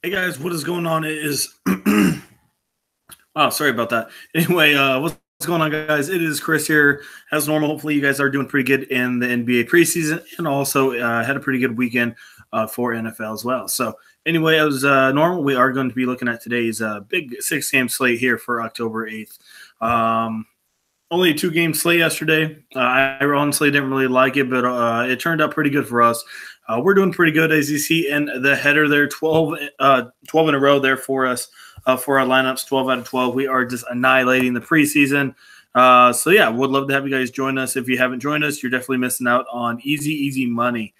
Hey guys, what is going on? It is wow, sorry about that. Anyway, what's going on, guys? It is Chris here. As normal, hopefully you guys are doing pretty good in the NBA preseason, and also had a pretty good weekend for NFL as well. So, anyway, as normal, we are going to be looking at today's big 6-game slate here for October 8th. Only a 2-game slate yesterday. I honestly didn't really like it, but it turned out pretty good for us. We're doing pretty good, as you see in the header there, 12 in a row there for us for our lineups, 12 out of 12. We are just annihilating the preseason. So, yeah, would love to have you guys join us. If you haven't joined us, you're definitely missing out on easy money.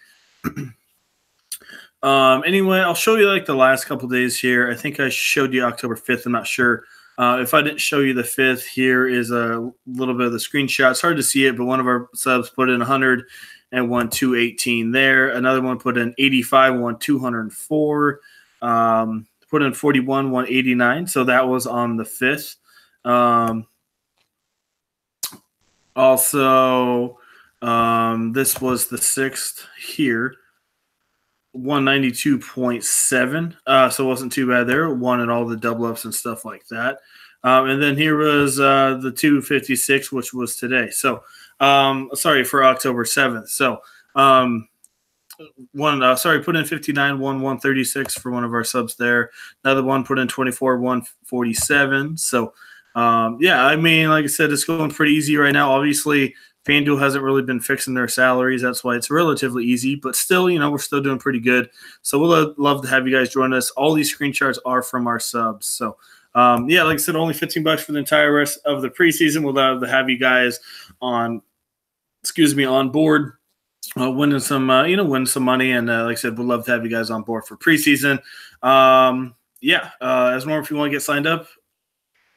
Anyway, I'll show you like the last couple days here. I think I showed you October 5th. I'm not sure. If I didn't show you the 5th, here is a little bit of the screenshot. It's hard to see it, but one of our subs put in 100 and won 218 there. Another one put in 85, won 204. Put in 41, won 89. So that was on the 5th. Also, this was the 6th here. 192.7. So it wasn't too bad there. Won at all the double ups and stuff like that. And then here was the 256, which was today. So, sorry, for October 7th. So, put in 59, won 136 for one of our subs there. Another one put in 24, 147. So, yeah, I mean, like I said, it's going pretty easy right now. Obviously, Fanduel hasn't really been fixing their salaries. That's why it's relatively easy. But still, we're still doing pretty good. So we'll love to have you guys join us. All these screenshots are from our subs. So, yeah, like I said, only $15 for the entire rest of the preseason. We'll love to have you guys on board. Winning some money, and like I said, we'd love to have you guys on board for preseason. Yeah, as normal, if you want to get signed up,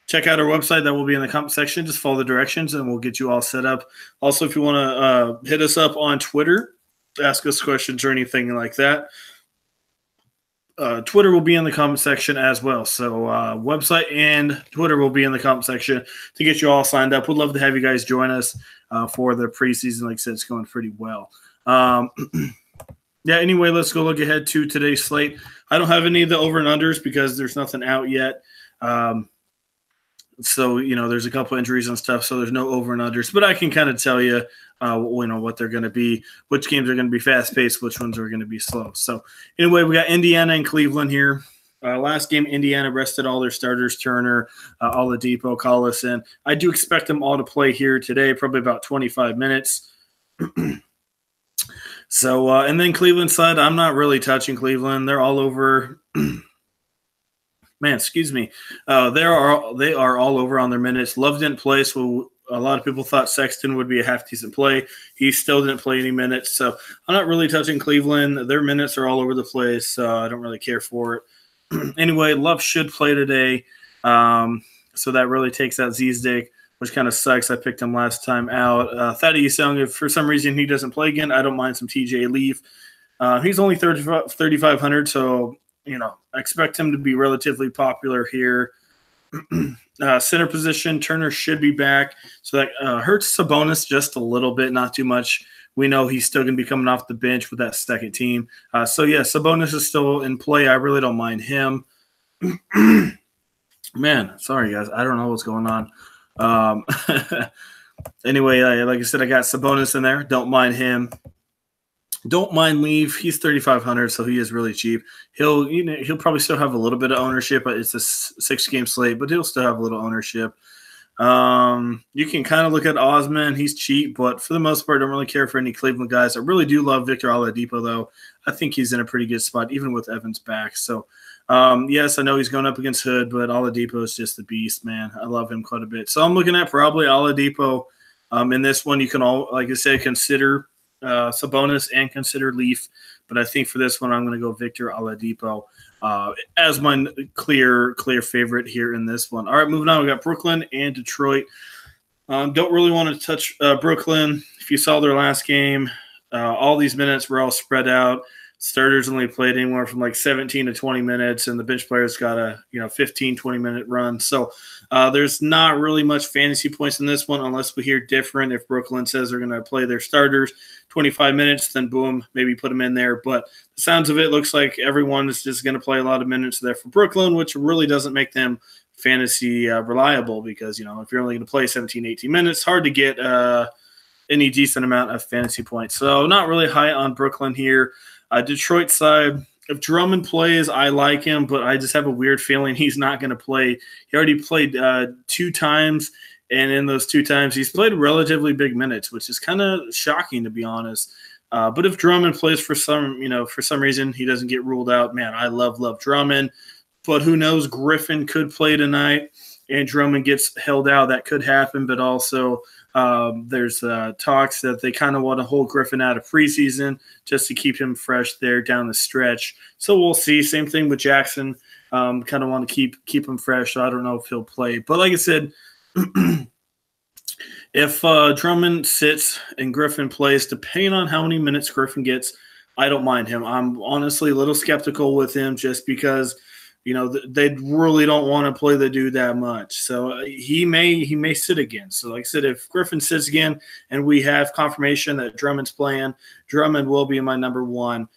check out our website. That will be in the comment section. Just follow the directions, and we'll get you all set up. Also, if you want to hit us up on Twitter, ask us questions or anything like that, Twitter will be in the comment section as well. So website and Twitter will be in the comment section to get you all signed up. We'd love to have you guys join us for the preseason. Like I said, it's going pretty well. Yeah, anyway, let's go look ahead to today's slate. I don't have any of the over and unders because there's nothing out yet. So, there's a couple injuries and stuff, so there's no over and unders. But I can kind of tell you, what they're going to be, which games are going to be fast-paced, which ones are going to be slow. So, anyway, we got Indiana and Cleveland here. Last game, Indiana rested all their starters, Turner, Oladipo, Collison. I do expect them all to play here today, probably about 25 minutes. So, and then Cleveland side, I'm not really touching Cleveland. They're all over – man, excuse me. They are all over on their minutes. Love didn't play, so a lot of people thought Sexton would be a half-decent play. He still didn't play any minutes, so I'm not really touching Cleveland. Their minutes are all over the place, so I don't really care for it. Anyway, Love should play today, so that really takes out Zizdik, which kind of sucks. I picked him last time out. Thaddeus Young, if for some reason he doesn't play again, I don't mind some TJ Leaf. He's only 3,500, so – I expect him to be relatively popular here. Center position, Turner should be back. So that hurts Sabonis just a little bit, not too much. We know he's still going to be coming off the bench with that second team. So, yeah, Sabonis is still in play. I really don't mind him. Man, sorry, guys. I don't know what's going on. Anyway, like I said, I got Sabonis in there. Don't mind him. Don't mind Leaf. He's 3,500, so he is really cheap. He'll probably still have a little bit of ownership. It's a 6-game slate, but he'll still have a little ownership. You can kind of look at Osman. He's cheap, but for the most part, I don't really care for any Cleveland guys. I really do love Victor Oladipo, though. I think he's in a pretty good spot, even with Evans back. So, yes, I know he's going up against Hood, but Oladipo is just a beast, man. I love him quite a bit. So I'm looking at probably Oladipo. In this one, you can all, like I said, consider Sabonis and consider Leaf, but I think for this one I'm going to go Victor Oladipo as my clear favorite here in this one. All right, moving on, we got Brooklyn and Detroit. Don't really want to touch Brooklyn. If you saw their last game, all these minutes were all spread out. Starters only played anywhere from like 17 to 20 minutes, and the bench players got a 15, 20-minute run. So there's not really much fantasy points in this one unless we hear different. If Brooklyn says they're going to play their starters 25 minutes, then boom, maybe put them in there. But the sounds of it looks like everyone is just going to play a lot of minutes there for Brooklyn, which really doesn't make them fantasy reliable because, if you're only going to play 17, 18 minutes, hard to get any decent amount of fantasy points. So not really high on Brooklyn here. Detroit side, if Drummond plays, I like him, but I just have a weird feeling he's not going to play. He already played 2 times, and in those 2 times, he's played relatively big minutes, which is kind of shocking, to be honest. But if Drummond plays for some reason, he doesn't get ruled out. Man, I love Drummond, but who knows? Griffin could play tonight, and Drummond gets held out. That could happen, but also there's talks that they kind of want to hold Griffin out of preseason just to keep him fresh there down the stretch. So we'll see. Same thing with Jackson. Kind of want to keep him fresh. So I don't know if he'll play. But like I said, if Drummond sits and Griffin plays, depending on how many minutes Griffin gets, I don't mind him. I'm honestly a little skeptical with him just because – they really don't want to play the dude that much. So he may sit again. So like I said, if Griffin sits again and we have confirmation that Drummond's playing, Drummond will be my number 1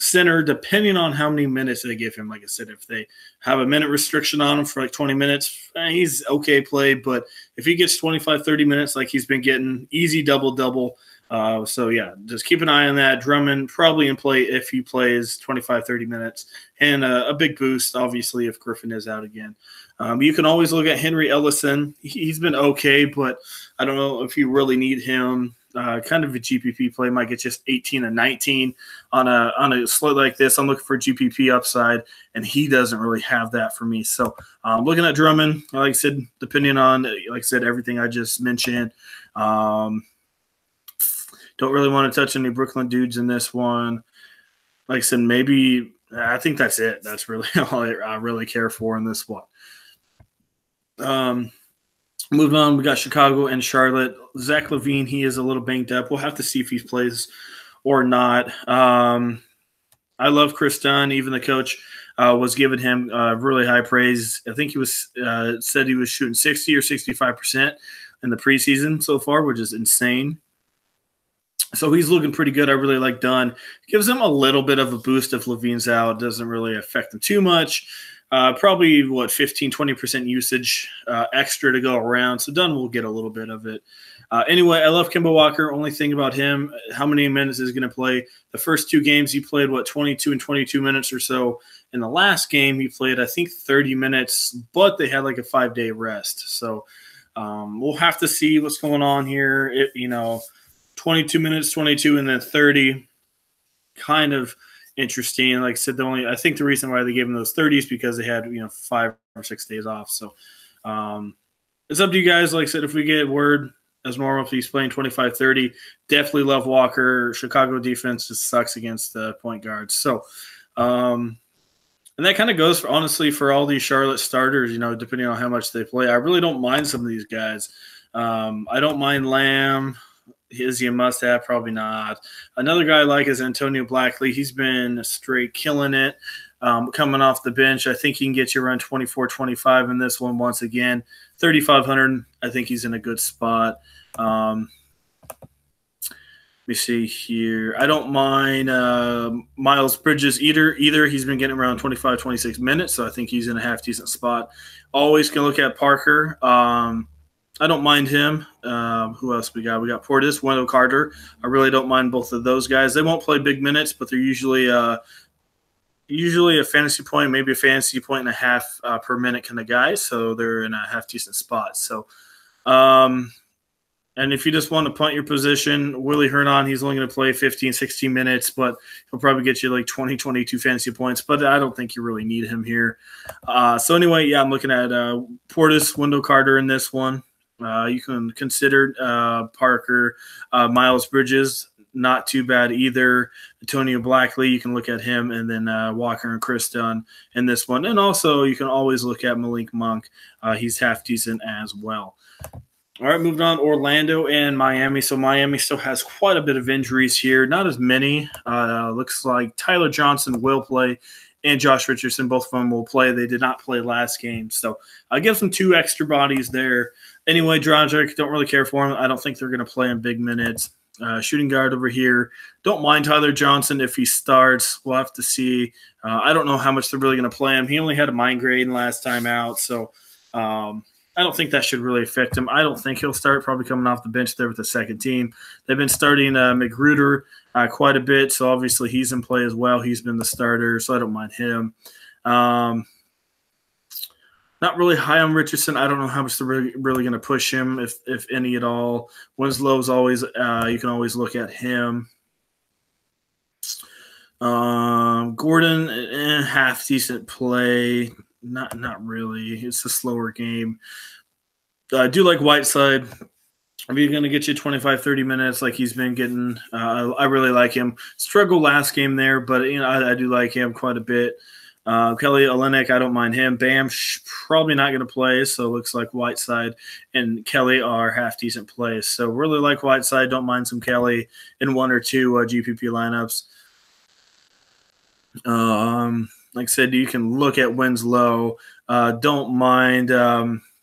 center, depending on how many minutes they give him. Like I said, if they have a minute restriction on him for like 20 minutes, he's okay play. But if he gets 25, 30 minutes like he's been getting, easy double-double. So, yeah, just keep an eye on that. Drummond probably in play if he plays 25, 30 minutes. And a big boost, obviously, if Griffin is out again. You can always look at Henry Ellison. He's been okay, but I don't know if you really need him. Kind of a GPP play. Might get just 18 and 19 on a slate like this. I'm looking for GPP upside, and he doesn't really have that for me. So looking at Drummond, like I said, depending on, everything I just mentioned, don't really want to touch any Brooklyn dudes in this one. Like I said, maybe I think that's it. That's really all I really care for in this one. Moving on, we got Chicago and Charlotte. Zach LaVine, he is a little banged up. We'll have to see if he plays or not. I love Chris Dunn. Even the coach was giving him really high praise. I think he was said he was shooting 60 or 65% in the preseason so far, which is insane. So he's looking pretty good. I really like Dunn. Gives him a little bit of a boost if LaVine's out. Doesn't really affect him too much. Probably, 15, 20% usage extra to go around. So Dunn will get a little bit of it. Anyway, I love Kemba Walker. Only thing about him, how many minutes is he going to play? The first 2 games he played, 22 and 22 minutes or so. In the last game, he played, I think, 30 minutes, but they had like a 5-day rest. So we'll have to see what's going on here. 22 minutes, 22, and then 30. Kind of interesting. Like I said, I think the reason why they gave him those 30s is because they had 5 or 6 days off. So it's up to you guys. Like I said, if we get word as normal, if he's playing 25, 30, definitely love Walker. Chicago defense just sucks against the point guards. So and that kind of goes honestly for all these Charlotte starters. Depending on how much they play, I really don't mind some of these guys. I don't mind Lamb. Is he a must-have? Probably not. Another guy I like is Antonio Blackley. He's been straight killing it coming off the bench. I think he can get you around 24, 25 in this one once again. 3,500, I think he's in a good spot. Let me see here. I don't mind Miles Bridges either. He's been getting around 25, 26 minutes, so I think he's in a half-decent spot. Always can look at Parker. I don't mind him. Who else we got? We got Portis, Wendell Carter. I really don't mind both of those guys. They won't play big minutes, but they're usually a fantasy point, maybe a fantasy point and a half per minute kind of guy. So they're in a half-decent spot. So, and if you just want to punt your position, Willie Hernan, he's only going to play 15, 16 minutes, but he'll probably get you like 20, 22 fantasy points. But I don't think you really need him here. So anyway, yeah, I'm looking at Portis, Wendell Carter in this one. You can consider Parker, Miles Bridges, not too bad either. Antonio Blackley, you can look at him, and then Walker and Chris Dunn in this one. And also, you can always look at Malik Monk. He's half decent as well. All right, moving on, Orlando and Miami. So Miami still has quite a bit of injuries here. Not as many. Looks like Tyler Johnson will play and Josh Richardson, both of them will play. They did not play last game. So I give them 2 extra bodies there. Anyway, Dragic, don't really care for him. I don't think they're going to play in big minutes. Shooting guard over here. Don't mind Tyler Johnson if he starts. We'll have to see. I don't know how much they're really going to play him. He only had a migraine last time out. So I don't think that should really affect him. I don't think he'll start, probably coming off the bench there with the second team. They've been starting McGruder quite a bit, so obviously he's in play as well. He's been the starter, so I don't mind him. Not really high on Richardson. I don't know how much they're really going to push him, if any at all. Winslow's always you can always look at him. Gordon, half decent play. Not really. It's a slower game. I do like Whiteside. If he's going to get you 25, 30 minutes like he's been getting, I really like him. Struggled last game there, but I do like him quite a bit. Kelly Olynyk, I don't mind him. Bam, probably not going to play, so it looks like Whiteside and Kelly are half-decent plays. So really like Whiteside. Don't mind some Kelly in 1 or 2 GPP lineups. Like I said, you can look at Winslow. Don't mind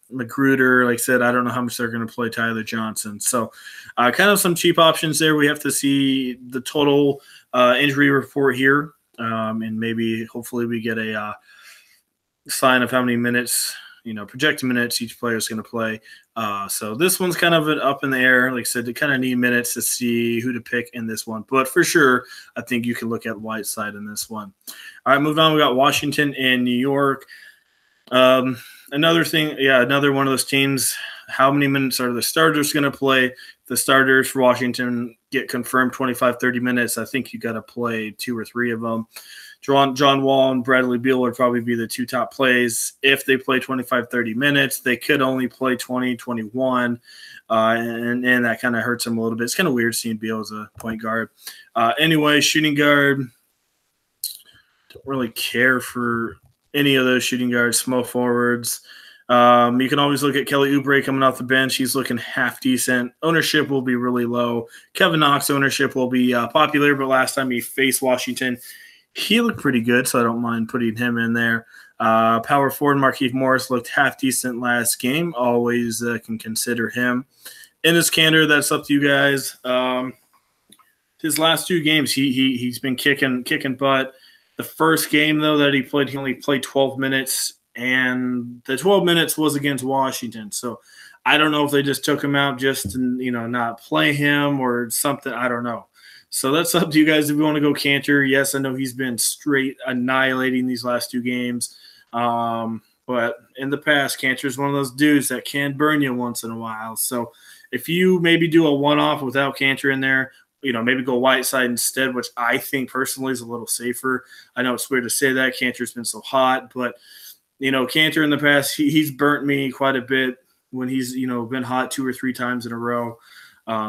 Magruder. Like I said, I don't know how much they're going to play Tyler Johnson. So kind of some cheap options there. We have to see the total injury report here. And maybe hopefully we get a sign of how many minutes, projected minutes each player is going to play. So this one's kind of up in the air. Like I said, they kind of need minutes to see who to pick in this one. But for sure, I think you can look at Whiteside in this one. All right, moving on. We got Washington and New York. Another thing, another one of those teams. How many minutes are the starters going to play? The starters for Washington get confirmed 25, 30 minutes. I think you got to play 2 or 3 of them. John Wall and Bradley Beal would probably be the 2 top plays. If they play 25, 30 minutes, they could only play 20, 21, and that kind of hurts them a little bit. It's kind of weird seeing Beal as a point guard. Anyway, shooting guard, don't really care for any of those shooting guards, small forwards. You can always look at Kelly Oubre coming off the bench. He's looking half decent. Ownership will be really low. Kevin Knox ownership will be popular, but last time he faced Washington, he looked pretty good, so I don't mind putting him in there. Power forward Markieff Morris looked half decent last game. Always can consider him. Enes Kanter, that's up to you guys. His last 2 games, he's been kicking butt. The first game, though, that he played, he only played 12 minutes, and the 12 minutes was against Washington. So I don't know if they just took him out just to, not play him or something. I don't know. So that's up to you guys if you want to go Kanter. Yes, I know he's been straight annihilating these last 2 games. But in the past, Kanter is one of those dudes that can burn you once in a while. So if you maybe do a one-off without Kanter in there, maybe go Whiteside instead, which I think personally is a little safer. I know it's weird to say that. Kanter's been so hot, but, Kanter in the past, he's burnt me quite a bit when he's, been hot 2 or 3 times in a row.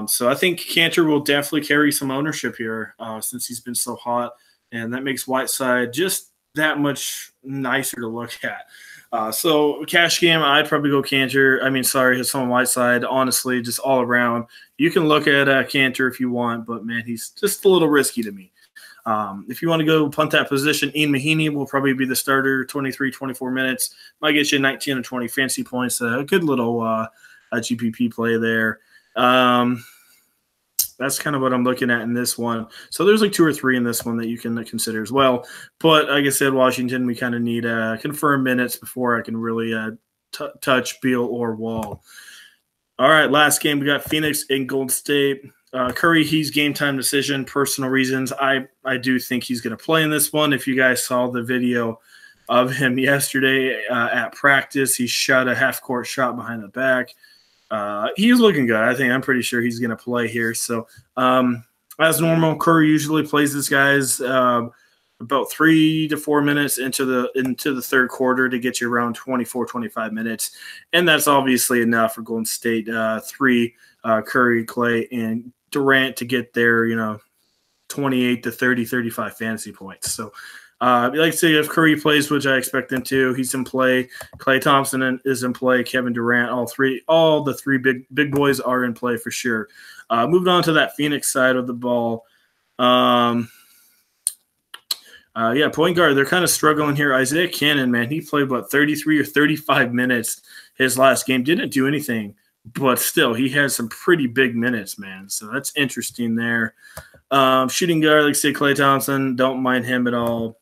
So I think Kanter will definitely carry some ownership here since he's been so hot, and that makes Whiteside just that much nicer to look at. So cash game, I'd probably go Kanter. His on Whiteside, honestly, just all around. You can look at Kanter if you want, but, man, he's just a little risky to me. If you want to go punt that position, Ian Mahinmi will probably be the starter, 23, 24 minutes. Might get you 19 or 20 fancy points. A good little GPP play there. That's kind of what I'm looking at in this one. So there's like 2 or 3 in this one that you can consider as well. But like I said, Washington, we kind of need confirmed minutes before I can really touch Beal or Wall. All right, last game, we got Phoenix and Golden State. Curry, he's game time decision, personal reasons. I do think he's going to play in this one. If you guys saw the video of him yesterday at practice, he shot a half-court shot behind the back. He's looking good. I'm pretty sure he's going to play here. So as normal, Curry usually plays this guys about 3 to 4 minutes into the third quarter to get you around 24, 25 minutes. And that's obviously enough for Golden State 3, Curry, Clay, and Durant to get their, 28 to 30, 35 fantasy points. So Like I say, if Curry plays, which I expect him to, he's in play. Klay Thompson is in play. Kevin Durant, all the three big boys are in play for sure. Moving on to that Phoenix side of the ball. Point guard, they're kind of struggling here. Isaiah Cannon, man, he played, 33 or 35 minutes his last game. Didn't do anything, but still, he has some pretty big minutes, man. So that's interesting there. Shooting guard, like say Klay Thompson, don't mind him at all.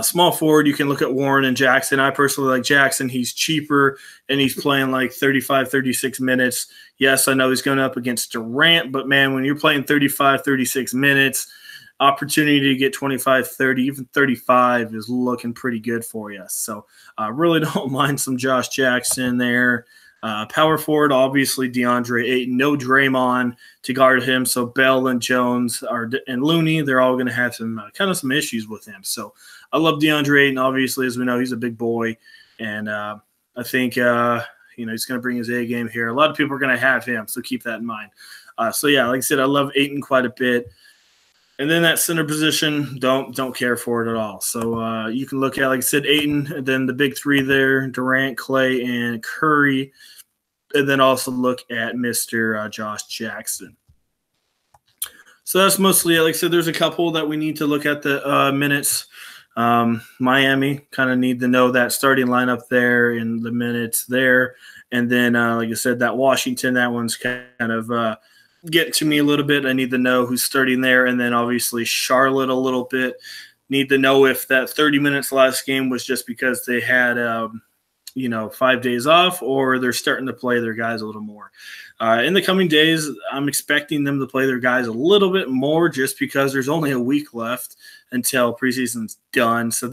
Small forward, you can look at Warren and Jackson. I personally like Jackson. He's cheaper, and he's playing like 35, 36 minutes. Yes, I know he's going up against Durant, but, man, when you're playing 35, 36 minutes, opportunity to get 25, 30, even 35 is looking pretty good for you. So I really don't mind some Josh Jackson there. Power forward, obviously DeAndre Ayton. No Draymond to guard him, so Bell and Jones and Looney, they're all going to have some some issues with him. So I love DeAndre Ayton. Obviously, as we know, he's a big boy, and I think he's going to bring his A game here. A lot of people are going to have him, so keep that in mind. Like I said, I love Ayton quite a bit. And then that center position, don't care for it at all. So you can look at, like I said, Ayton, and then the big three there, Durant, Klay, and Curry. And then also look at Mr. Josh Jackson. So that's mostly it. Like I said, there's a couple that we need to look at the minutes. Miami kind of need to know that starting lineup there and the minutes there. And then, like I said, that Washington, that one's kind of getting to me a little bit. I need to know who's starting there. And then obviously Charlotte a little bit. Need to know if that 30 minutes last game was just because they had 5 days off, or they're starting to play their guys a little more. In the coming days, I'm expecting them to play their guys a little bit more just because there's only a week left until preseason's done. So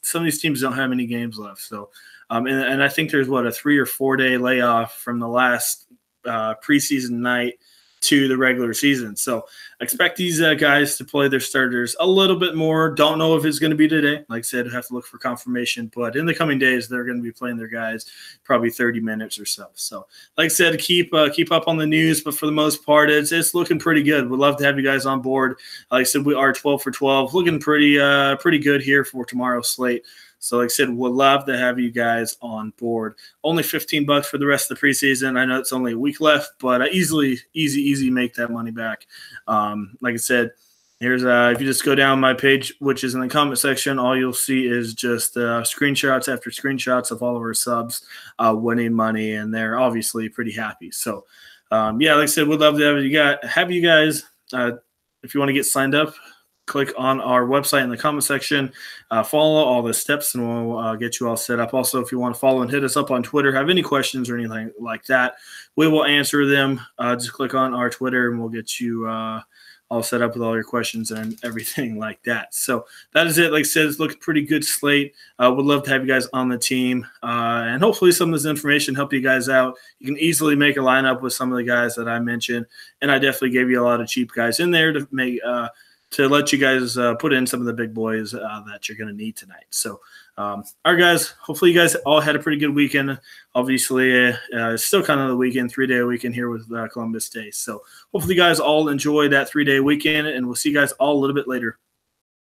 some of these teams don't have any games left. So and I think there's a 3 or 4 day layoff from the last preseason night to the regular season. So expect these guys to play their starters a little bit more. Don't know if it's going to be today. Like I said, I have to look for confirmation. But in the coming days, they're going to be playing their guys probably 30 minutes or so. So like I said, keep up on the news. But for the most part, it's looking pretty good. We'd love to have you guys on board. Like I said, we are 12 for 12. Looking pretty good here for tomorrow's slate. So like I said, we'd love to have you guys on board. Only $15 for the rest of the preseason. I know it's only a week left, but I easy make that money back. Like I said, here's if you just go down my page, which is in the comment section, all you'll see is just screenshots after screenshots of all of our subs winning money, and they're obviously pretty happy. So like I said, we'd love to have you guys. If you want to get signed up, click on our website in the comment section, follow all the steps, and we'll get you all set up. Also, if you want to follow and hit us up on Twitter, have any questions or anything like that, we will answer them. Just click on our Twitter, and we'll get you all set up with all your questions and everything like that. So that is it. Like I said, it's looking pretty good slate. Would love to have you guys on the team, and hopefully some of this information help you guys out. You can easily make a lineup with some of the guys that I mentioned, and I definitely gave you a lot of cheap guys in there to make to let you guys put in some of the big boys that you're going to need tonight. So, all right, guys, hopefully you guys all had a pretty good weekend. Obviously, it's still kind of the weekend, 3-day weekend here with Columbus Day. So hopefully you guys all enjoy that 3-day weekend, and we'll see you guys all a little bit later.